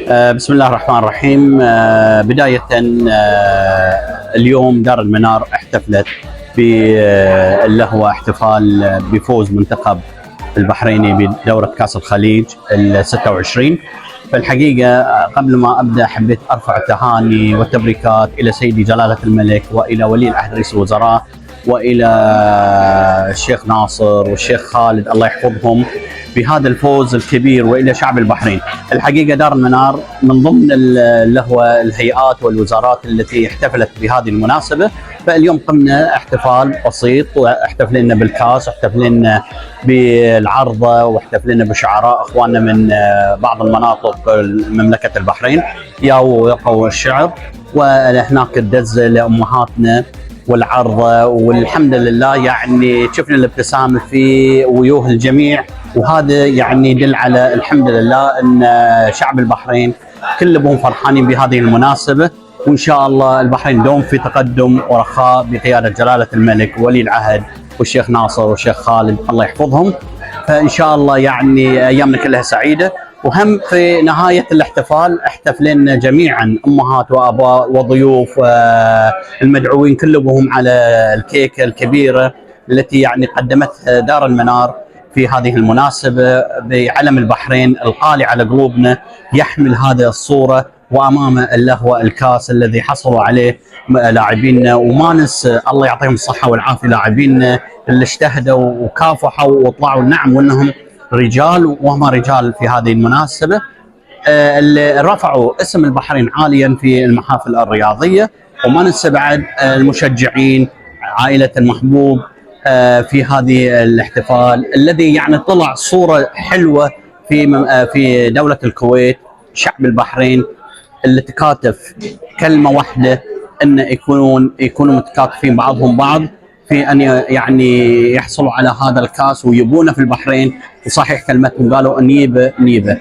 بسم الله الرحمن الرحيم. بداية، اليوم دار المنار احتفلت باللي هو احتفال بفوز منتخب البحريني بدورة كأس الخليج ال 26. فالحقيقة قبل ما أبدأ حبيت أرفع التهاني والتبريكات إلى سيدي جلالة الملك وإلى ولي العهد رئيس الوزراء وإلى الشيخ ناصر والشيخ خالد الله يحفظهم بهذا الفوز الكبير، والى شعب البحرين. الحقيقه دار المنار من ضمن اللي هو الهيئات والوزارات التي احتفلت بهذه المناسبه. فاليوم قمنا احتفال بسيط، واحتفلنا بالكاس، واحتفلنا بالعرضه، واحتفلنا بشعراء اخواننا من بعض المناطق مملكه البحرين يقوا الشعر، وهناك الدزه لامهاتنا والعرضه، والحمد لله يعني شفنا الابتسامه في وجوه الجميع، وهذا يعني يدل على الحمد لله ان شعب البحرين كلهم فرحانين بهذه المناسبه. وان شاء الله البحرين دوم في تقدم ورخاء بقياده جلاله الملك وولي العهد والشيخ ناصر والشيخ خالد الله يحفظهم. فان شاء الله يعني ايامنا كلها سعيده. وهم في نهايه الاحتفال احتفلنا جميعا امهات واباء وضيوف المدعوين كلهم على الكيكه الكبيره التي يعني قدمتها دار المنار في هذه المناسبة بعلم البحرين الغالي على قلوبنا، يحمل هذه الصورة، وأمامه اللي هو الكاس الذي حصلوا عليه لاعبينا. وما ننسى الله يعطيهم الصحة والعافية لاعبينا اللي اجتهدوا وكافحوا وطلعوا، نعم وانهم رجال وهم رجال في هذه المناسبة، اللي رفعوا اسم البحرين عاليا في المحافل الرياضية. وما ننسى بعد المشجعين، عائلة المحبوب في هذه الاحتفال الذي يعني طلع صورة حلوة في دولة الكويت. شعب البحرين اللي تكاتف كلمة واحدة، ان يكونوا متكاتفين بعضهم بعض في ان يعني يحصلوا على هذا الكاس ويبونه في البحرين. وصحيح كلمتهم قالوا نيبه نيبه.